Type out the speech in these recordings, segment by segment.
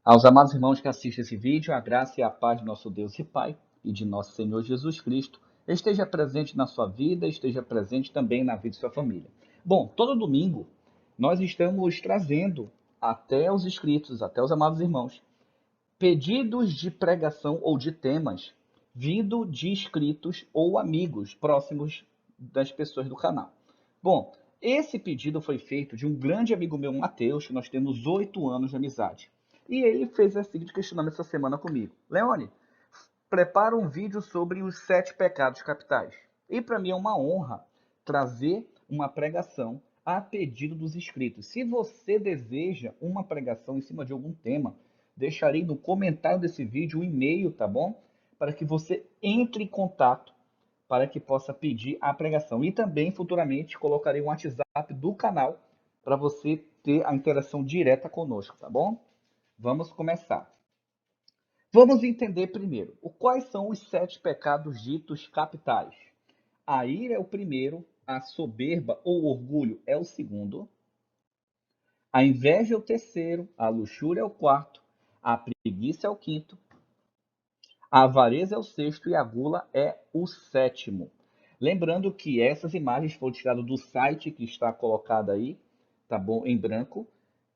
Aos amados irmãos que assistem esse vídeo, a graça e a paz de nosso Deus e Pai e de nosso Senhor Jesus Cristo esteja presente na sua vida, esteja presente também na vida de sua família. Bom, todo domingo nós estamos trazendo até os inscritos, até os amados irmãos, pedidos de pregação ou de temas vindo de inscritos ou amigos próximos das pessoas do canal. Bom, esse pedido foi feito de um grande amigo meu, Matheus, que nós temos 8 anos de amizade. E ele fez o seguinte questionamento essa semana comigo. Leone, prepara um vídeo sobre os 7 pecados capitais. E para mim é uma honra trazer uma pregação a pedido dos inscritos. Se você deseja uma pregação em cima de algum tema, deixarei no comentário desse vídeo o e-mail, tá bom? Para que você entre em contato para que possa pedir a pregação. E também, futuramente, colocarei um WhatsApp do canal para você ter a interação direta conosco, tá bom? Vamos começar. Vamos entender primeiro quais são os 7 pecados ditos capitais. A ira é o primeiro, a soberba ou orgulho é o segundo, a inveja é o terceiro, a luxúria é o quarto, a preguiça é o quinto, a avareza é o sexto e a gula é o sétimo. Lembrando que essas imagens foram tiradas do site que está colocado aí, tá bom, em branco,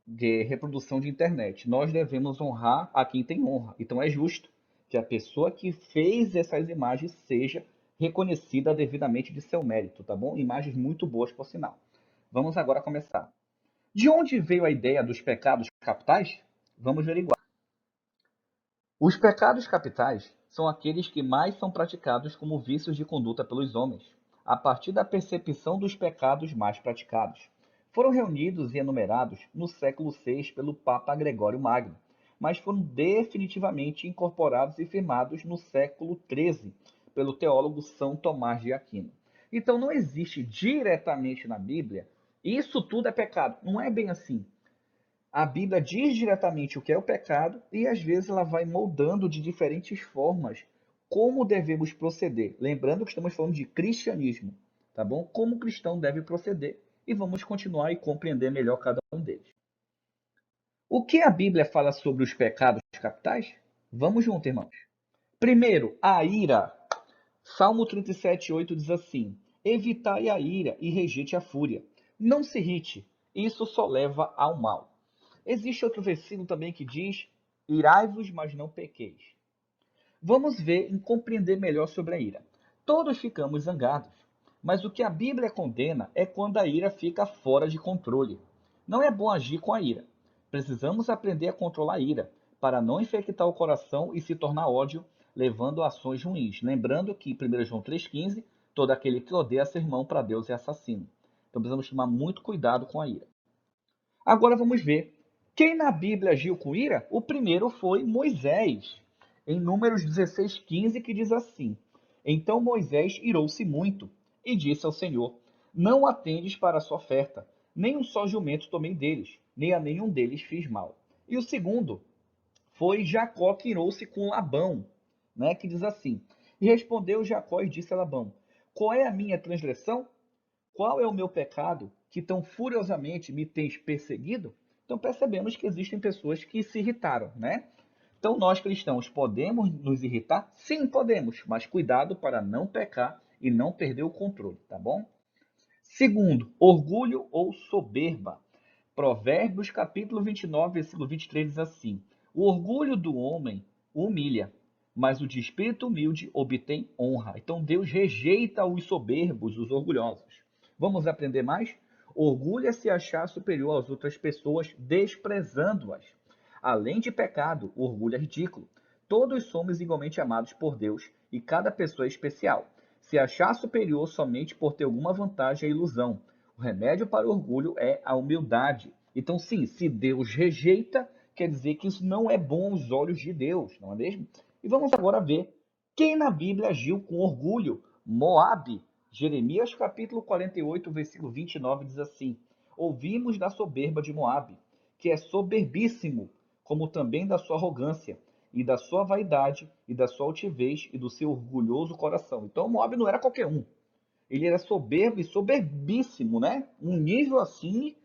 de reprodução de internet. Nós devemos honrar a quem tem honra. Então é justo que a pessoa que fez essas imagens seja reconhecida devidamente de seu mérito, tá bom? Imagens muito boas, por sinal. Vamos agora começar. De onde veio a ideia dos pecados capitais? Vamos averiguar. Os pecados capitais são aqueles que mais são praticados como vícios de conduta pelos homens, a partir da percepção dos pecados mais praticados. Foram reunidos e enumerados no século VI pelo Papa Gregório Magno, mas foram definitivamente incorporados e firmados no século XIII pelo teólogo São Tomás de Aquino. Então não existe diretamente na Bíblia, isso tudo é pecado. Não é bem assim. A Bíblia diz diretamente o que é o pecado e às vezes ela vai moldando de diferentes formas como devemos proceder. Lembrando que estamos falando de cristianismo, tá bom? Como o cristão deve proceder e vamos continuar e compreender melhor cada um deles. O que a Bíblia fala sobre os pecados capitais? Vamos junto, irmãos. Primeiro, a ira. Salmo 37:8 diz assim: Evitai a ira e rejeite a fúria. Não se irrite, isso só leva ao mal. Existe outro versículo também que diz: Irai-vos, mas não pequeis. Vamos ver e compreender melhor sobre a ira. Todos ficamos zangados, mas o que a Bíblia condena é quando a ira fica fora de controle. Não é bom agir com a ira. Precisamos aprender a controlar a ira, para não infectar o coração e se tornar ódio, levando a ações ruins. Lembrando que, em 1 João 3,15, todo aquele que odeia seu irmão para Deus é assassino. Então precisamos tomar muito cuidado com a ira. Agora vamos ver. Quem na Bíblia agiu com ira? O primeiro foi Moisés, em Números 16:15, que diz assim: Então Moisés irou-se muito e disse ao Senhor: Não atendes para a sua oferta, nem um só jumento tomei deles, nem a nenhum deles fiz mal. E o segundo foi Jacó que irou-se com Labão, né, que diz assim: E respondeu Jacó e disse a Labão: Qual é a minha transgressão? Qual é o meu pecado que tão furiosamente me tens perseguido? Então percebemos que existem pessoas que se irritaram, né? Então nós cristãos podemos nos irritar? Sim, podemos, mas cuidado para não pecar e não perder o controle, tá bom? Segundo, orgulho ou soberba. Provérbios capítulo 29, versículo 23 diz assim: O orgulho do homem o humilha, mas o de espírito humilde obtém honra. Então Deus rejeita os soberbos, os orgulhosos. Vamos aprender mais? Orgulho é se achar superior às outras pessoas, desprezando-as. Além de pecado, o orgulho é ridículo. Todos somos igualmente amados por Deus e cada pessoa é especial. Se achar superior somente por ter alguma vantagem é ilusão. O remédio para o orgulho é a humildade. Então, sim, se Deus rejeita, quer dizer que isso não é bom aos olhos de Deus, não é mesmo? E vamos agora ver quem na Bíblia agiu com orgulho. Moabe. Jeremias capítulo 48, versículo 29 diz assim: Ouvimos da soberba de Moabe, que é soberbíssimo, como também da sua arrogância, e da sua vaidade, e da sua altivez, e do seu orgulhoso coração. Então Moabe não era qualquer um. Ele era soberbo e soberbíssimo, né? Um nível assim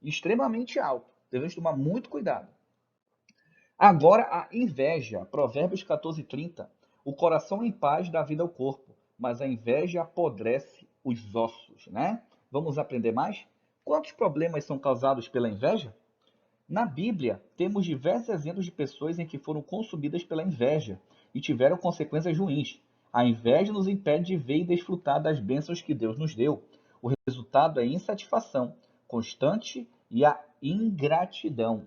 extremamente alto. Devemos tomar muito cuidado. Agora a inveja, Provérbios 14:30. O coração em paz dá vida ao corpo, mas a inveja apodrece os ossos, né? Vamos aprender mais? Quantos problemas são causados pela inveja? Na Bíblia, temos diversos exemplos de pessoas em que foram consumidas pela inveja e tiveram consequências ruins. A inveja nos impede de ver e desfrutar das bênçãos que Deus nos deu. O resultado é insatisfação constante e a ingratidão.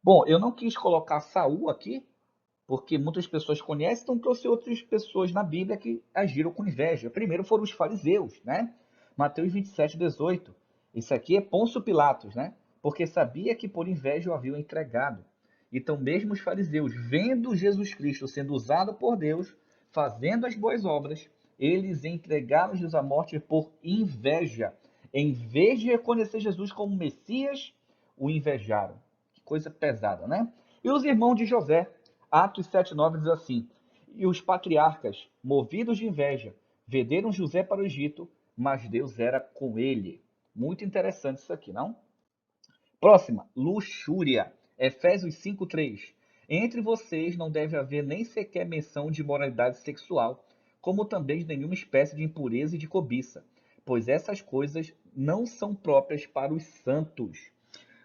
Bom, eu não quis colocar Saul aqui, porque muitas pessoas conhecem, então trouxe outras pessoas na Bíblia que agiram com inveja. Primeiro foram os fariseus, né? Mateus 27:18. Isso aqui é Pôncio Pilatos, né? Porque sabia que por inveja o haviam entregado. Então, mesmo os fariseus, vendo Jesus Cristo sendo usado por Deus, fazendo as boas obras, eles entregaram Jesus à morte por inveja. Em vez de reconhecer Jesus como Messias, o invejaram. Que coisa pesada, né? E os irmãos de José, Atos 7:9 diz assim: E os patriarcas, movidos de inveja, venderam José para o Egito, mas Deus era com ele. Muito interessante isso aqui, não? Próxima, luxúria. Efésios 5:3. Entre vocês não deve haver nem sequer menção de imoralidade sexual, como também de nenhuma espécie de impureza e de cobiça, pois essas coisas não são próprias para os santos.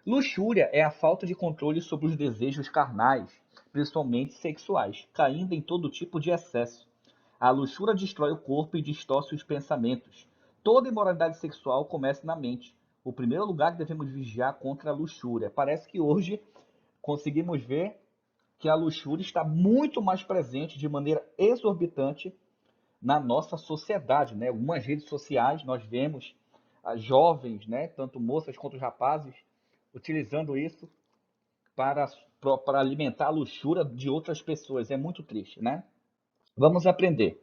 Luxúria é a falta de controle sobre os desejos carnais, principalmente sexuais, caindo em todo tipo de excesso. A luxúria destrói o corpo e distorce os pensamentos. Toda imoralidade sexual começa na mente. O primeiro lugar que devemos vigiar contra a luxúria. Parece que hoje conseguimos ver que a luxúria está muito mais presente de maneira exorbitante na nossa sociedade, né? Algumas redes sociais nós vemos as jovens, né, tanto moças quanto rapazes, utilizando isso para, para alimentar a luxúria de outras pessoas. É muito triste, né? Vamos aprender.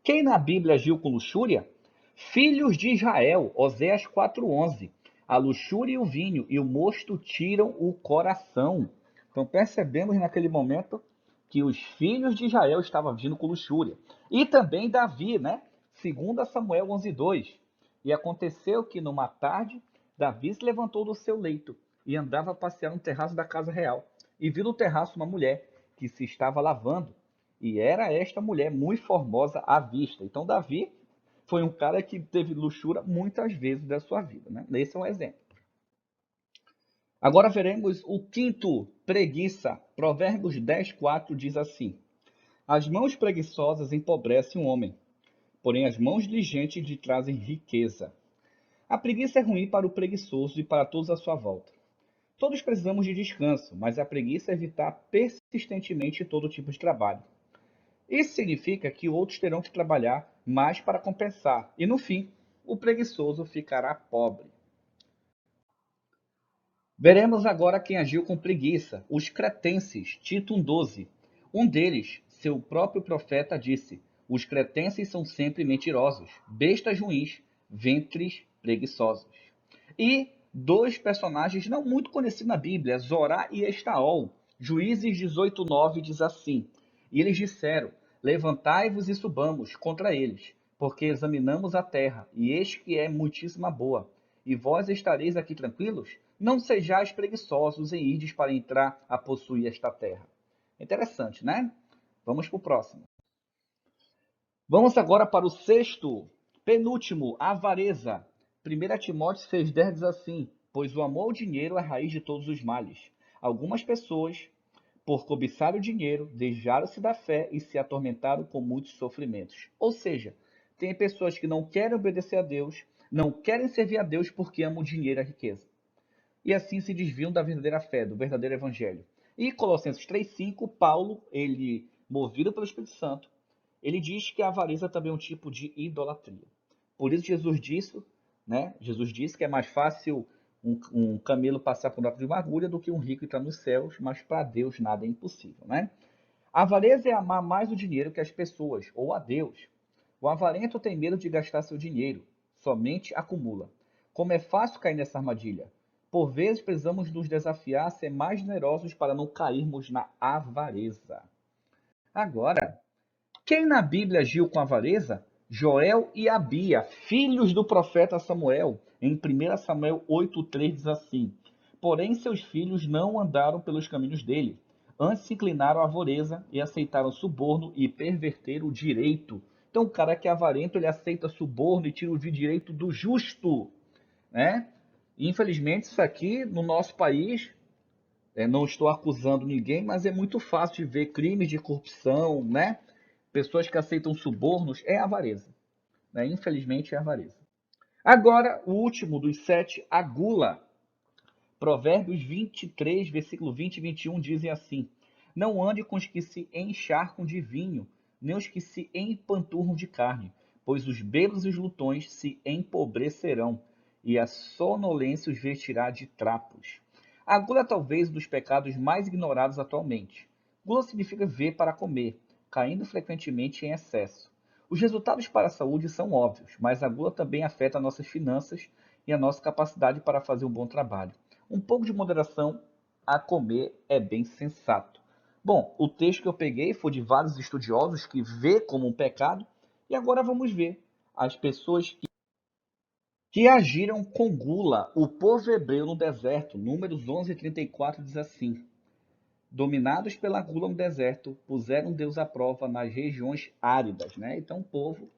Quem na Bíblia agiu com luxúria? Filhos de Israel, Oséias 4:11. A luxúria e o vinho e o mosto tiram o coração. Então percebemos naquele momento que os filhos de Israel estavam agindo com luxúria. E também Davi, né? 2 Samuel 11:2. E aconteceu que numa tarde, Davi se levantou do seu leito e andava a passear no terraço da casa real. E viu no terraço uma mulher que se estava lavando. E era esta mulher muito formosa à vista. Então, Davi foi um cara que teve luxúria muitas vezes da sua vida, né? Esse é um exemplo. Agora veremos o quinto, preguiça. Provérbios 10:4 diz assim: As mãos preguiçosas empobrecem um homem, porém as mãos diligentes lhe trazem riqueza. A preguiça é ruim para o preguiçoso e para todos à sua volta. Todos precisamos de descanso, mas a preguiça é evitar persistentemente todo tipo de trabalho. Isso significa que outros terão que trabalhar mais para compensar, e no fim, o preguiçoso ficará pobre. Veremos agora quem agiu com preguiça, os cretenses, Tito 1:12. Um deles, seu próprio profeta, disse: Os cretenses são sempre mentirosos, bestas ruins, ventres preguiçosos. E dois personagens não muito conhecidos na Bíblia, Zorá e Estaol. Juízes 18:9 diz assim: E eles disseram: Levantai-vos e subamos contra eles, porque examinamos a terra, e eis que é muitíssima boa. E vós estareis aqui tranquilos? Não sejais preguiçosos em irdes para entrar a possuir esta terra. Interessante, né? Vamos para o próximo. Vamos agora para o sexto, penúltimo, avareza. 1 Timóteo 6,10 diz assim: Pois o amor ao dinheiro é a raiz de todos os males. Algumas pessoas, por cobiçar o dinheiro, desviaram-se da fé e se atormentaram com muitos sofrimentos. Ou seja, tem pessoas que não querem obedecer a Deus, não querem servir a Deus porque amam o dinheiro e a riqueza. E assim se desviam da verdadeira fé, do verdadeiro evangelho. E Colossenses 3,5, Paulo, ele, movido pelo Espírito Santo, ele diz que a avareza também é um tipo de idolatria. Por isso Jesus disse, né? Jesus disse que é mais fácil um camelo passar por um buraco de uma agulha do que um rico entrar nos céus, mas para Deus nada é impossível, né? A avareza é amar mais o dinheiro que as pessoas, ou a Deus. O avarento tem medo de gastar seu dinheiro, somente acumula. Como é fácil cair nessa armadilha? Por vezes precisamos nos desafiar a ser mais generosos para não cairmos na avareza. Agora, quem na Bíblia agiu com avareza? Joel e Abia, filhos do profeta Samuel. Em 1 Samuel 8,3 diz assim: Porém seus filhos não andaram pelos caminhos dele, Antes se inclinaram à avareza e aceitaram suborno e perverteram o direito. Então, o cara que é avarento, ele aceita suborno e tira o direito do justo, né? E, infelizmente, isso aqui no nosso país, não estou acusando ninguém, mas é muito fácil de ver crimes de corrupção, né? Pessoas que aceitam subornos, é avareza, né? Infelizmente, é avareza. Agora, o último dos 7, a gula. Provérbios 23, versículo 20 e 21 dizem assim: Não ande com os que se encharcam de vinho, nem os que se empanturram de carne, pois os bêbados e os glutões se empobrecerão, e a sonolência os vestirá de trapos. A gula é talvez um dos pecados mais ignorados atualmente. Gula significa ver para comer, caindo frequentemente em excesso. Os resultados para a saúde são óbvios, mas a gula também afeta nossas finanças e a nossa capacidade para fazer um bom trabalho. Um pouco de moderação a comer é bem sensato. Bom, o texto que eu peguei foi de vários estudiosos que vê como um pecado, e agora vamos ver as pessoas que agiram com gula. O povo hebreu no deserto, Números 11:34 diz assim: Dominados pela gula no deserto, puseram Deus à prova nas regiões áridas, né? Então o povo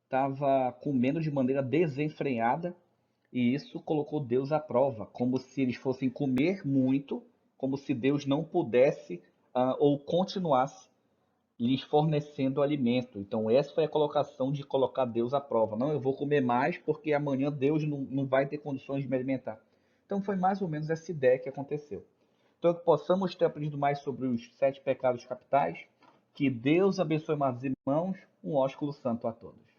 estava comendo de maneira desenfreada e isso colocou Deus à prova, como se eles fossem comer muito, como se Deus não pudesse ou continuasse lhes fornecendo alimento. Então, essa foi a colocação de colocar Deus à prova. Não, eu vou comer mais porque amanhã Deus não vai ter condições de me alimentar. Então, foi mais ou menos essa ideia que aconteceu. Então, que possamos ter aprendido mais sobre os 7 pecados capitais. Que Deus abençoe, meus irmãos. Um ósculo santo a todos.